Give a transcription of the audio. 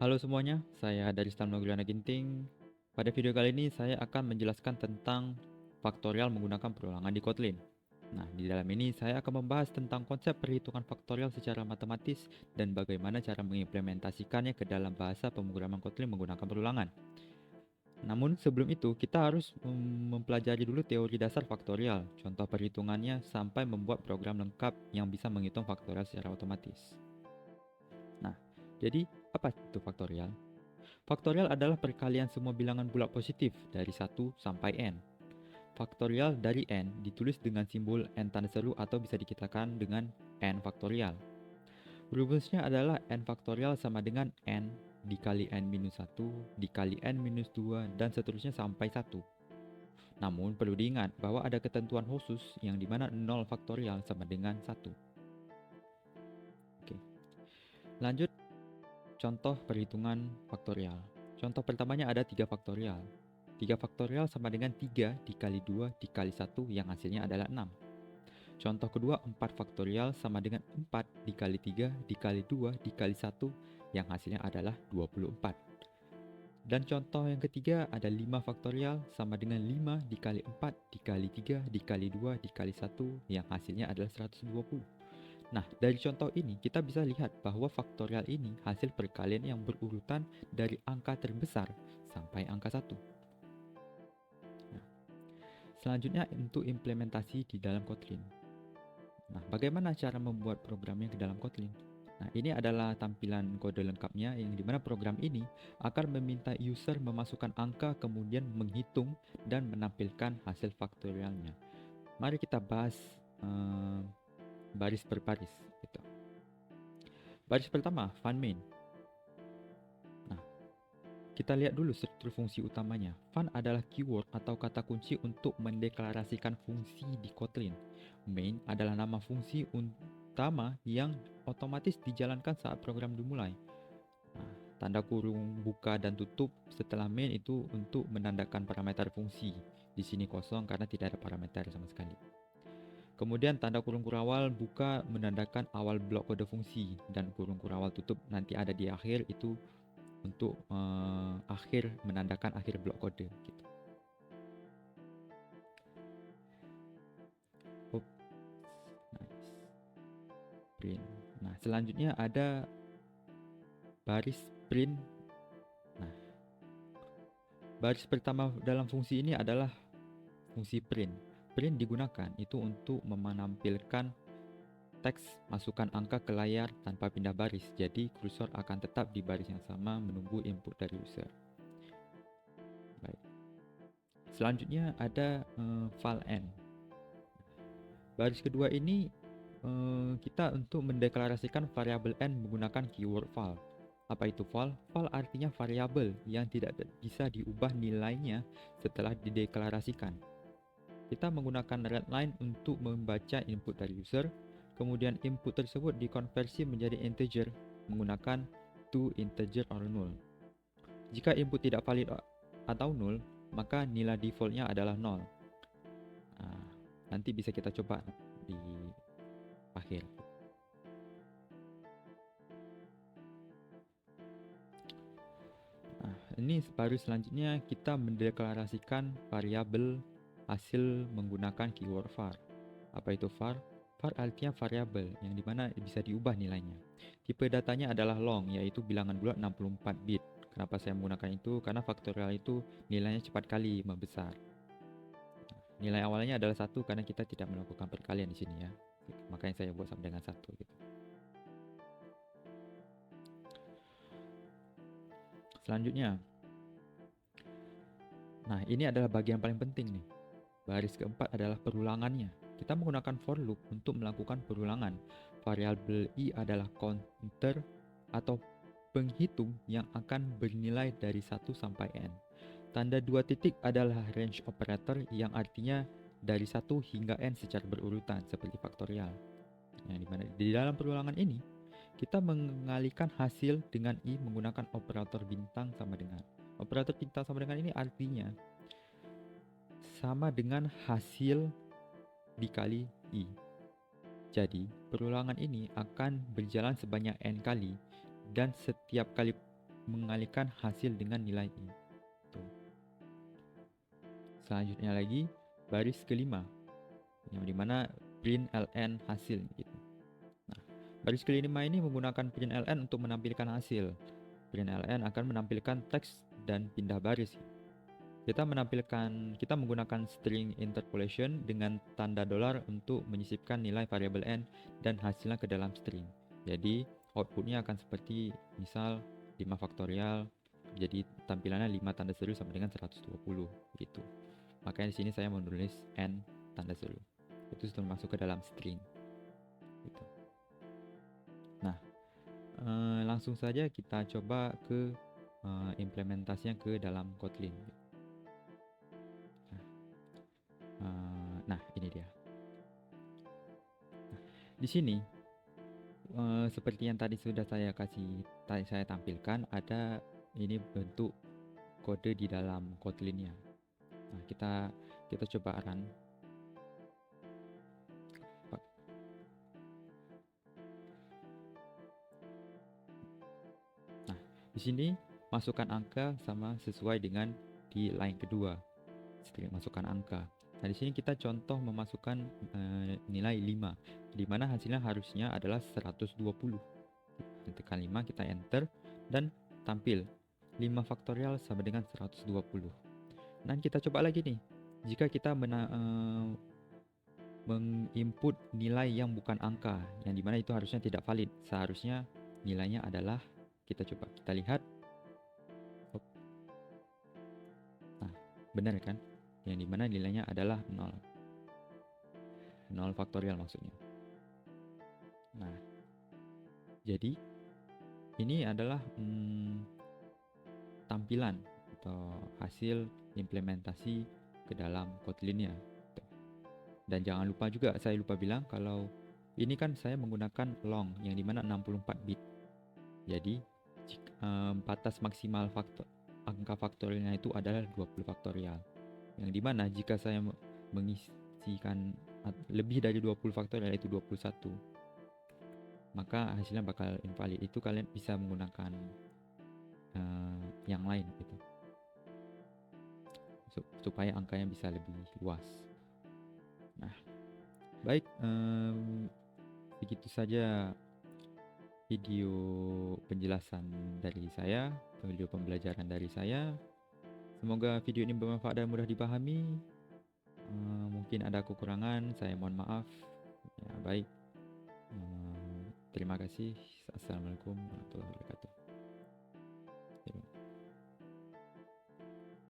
Halo semuanya, saya dari Stan Maulana Ginting. Pada video kali ini saya akan menjelaskan tentang faktorial menggunakan perulangan di Kotlin. Nah, di dalam ini saya akan membahas tentang konsep perhitungan faktorial secara matematis dan bagaimana cara mengimplementasikannya ke dalam bahasa pemrograman Kotlin menggunakan perulangan. Namun sebelum itu, kita harus mempelajari dulu teori dasar faktorial, contoh perhitungannya sampai membuat program lengkap yang bisa menghitung faktorial secara otomatis. Nah, jadi apa itu faktorial? Faktorial adalah perkalian semua bilangan bulat positif dari 1 sampai n. Faktorial dari n ditulis dengan simbol n tanda seru atau bisa dikatakan dengan n faktorial. Rumusnya adalah n faktorial sama dengan n dikali n minus 1 dikali n minus 2 dan seterusnya sampai 1. Namun perlu diingat bahwa ada ketentuan khusus yang dimana 0 faktorial sama dengan 1. Oke. Lanjut contoh perhitungan faktorial. Contoh pertamanya ada 3 faktorial. 3 faktorial sama dengan 3 dikali 2 dikali 1 yang hasilnya adalah 6. Contoh kedua 4 faktorial sama dengan 4 dikali 3 dikali 2 dikali 1 yang hasilnya adalah 24. Dan contoh yang ketiga ada 5 faktorial sama dengan 5 dikali 4 dikali 3 dikali 2 dikali 1 yang hasilnya adalah 120. Nah, dari contoh ini kita bisa lihat bahwa faktorial ini hasil perkalian yang berurutan dari angka terbesar sampai angka 1. Nah, selanjutnya untuk implementasi di dalam Kotlin. Nah, bagaimana cara membuat programnya ke dalam Kotlin? Nah, ini adalah tampilan kode lengkapnya yang dimana program ini akan meminta user memasukkan angka kemudian menghitung dan menampilkan hasil faktorialnya. Mari kita bahas baris per baris gitu. Baris pertama, fun main. Nah, kita lihat dulu struktur fungsi utamanya. Fun adalah keyword atau kata kunci untuk mendeklarasikan fungsi di Kotlin. Main adalah nama fungsi utama yang otomatis dijalankan saat program dimulai. Nah, tanda kurung buka dan tutup setelah main itu untuk menandakan parameter fungsi. Di sini kosong karena tidak ada parameter sama sekali. Kemudian tanda kurung kurawal buka menandakan awal blok kode fungsi dan kurung kurawal tutup nanti ada di akhir itu untuk akhir menandakan akhir blok kode gitu. Oops, nice. Print. Nah, selanjutnya ada baris print. Nah, baris pertama dalam fungsi ini adalah fungsi print. Print digunakan itu untuk menampilkan teks masukkan angka ke layar tanpa pindah baris. Jadi kursor akan tetap di baris yang sama menunggu input dari user. Baik. Selanjutnya ada file n. Baris kedua ini kita untuk mendeklarasikan variabel n menggunakan keyword file. Apa itu file? File artinya variabel yang tidak bisa diubah nilainya setelah dideklarasikan. Kita menggunakan readline untuk membaca input dari user, kemudian input tersebut dikonversi menjadi integer menggunakan to integer or null. Jika input tidak valid atau null, maka nilai defaultnya adalah 0. Nah, nanti bisa kita coba di akhir. Nah, ini baru selanjutnya kita mendeklarasikan variabel hasil menggunakan keyword var. Apa itu var? Var artinya variabel yang dimana bisa diubah nilainya. Tipe datanya adalah long, yaitu bilangan bulat 64 bit. Kenapa saya menggunakan itu? Karena faktorial itu nilainya cepat kali membesar. Nilai awalnya adalah 1 karena kita tidak melakukan perkalian di sini ya. Makanya saya buat sama dengan 1 gitu. Selanjutnya. Nah, ini adalah bagian paling penting nih. Baris keempat adalah perulangannya. Kita menggunakan for loop untuk melakukan perulangan. Variabel i adalah counter atau penghitung yang akan bernilai dari 1 sampai n. Tanda 2 titik adalah range operator yang artinya dari 1 hingga n secara berurutan seperti faktorial. Yang dimana di dalam perulangan ini kita mengalihkan hasil dengan i menggunakan operator bintang sama dengan. Operator bintang sama dengan ini artinya sama dengan hasil dikali i. Jadi, perulangan ini akan berjalan sebanyak n kali dan setiap kali mengalihkan hasil dengan nilai I. Tuh. Selanjutnya lagi baris kelima, yang dimana print ln hasil gitu. Nah, baris kelima ini menggunakan print ln untuk menampilkan hasil. Print ln akan menampilkan teks dan pindah baris. Kita menggunakan string interpolation dengan tanda dolar untuk menyisipkan nilai variabel n dan hasilnya ke dalam string. Jadi outputnya akan seperti misal 5 faktorial, jadi tampilannya 5 tanda seru sama dengan 120 gitu. Makanya di sini saya menulis n tanda seru. Itu sudah masuk ke dalam string. Gitu. Nah, langsung saja kita coba ke implementasinya ke dalam Kotlin. Nah, ini dia. Di sini seperti yang tadi sudah saya tampilkan, ada ini bentuk kode di dalam Kotlinnya. Nah, kita coba run. Nah, di sini masukkan angka sama sesuai dengan di line kedua. String masukkan angka. Nah, di sini kita contoh memasukkan nilai 5, di mana hasilnya harusnya adalah 120. Tekan 5, kita enter, dan tampil 5 faktorial sama dengan 120. Dan kita coba lagi nih, jika kita menginput nilai yang bukan angka, yang dimana itu harusnya tidak valid. Seharusnya nilainya adalah, kita lihat. Nah, benar kan? Yang dimana nilainya adalah 0 faktorial maksudnya. Nah, jadi ini adalah tampilan atau hasil implementasi ke dalam Kotlinnya. Dan jangan lupa juga, saya lupa bilang kalau ini kan saya menggunakan long yang dimana 64 bit. Jadi batas maksimal angka faktorialnya itu adalah 20 faktorial. Yang dimana jika saya mengisikan lebih dari 20 faktorial, yaitu 21, maka hasilnya bakal invalid. Itu kalian bisa menggunakan yang lain gitu, supaya angkanya bisa lebih luas. Nah, baik, begitu saja video penjelasan dari saya, video pembelajaran dari saya. Semoga video ini bermanfaat dan mudah dipahami. Mungkin ada kekurangan, saya mohon maaf. Ya, baik. Terima kasih. Assalamualaikum warahmatullahi wabarakatuh.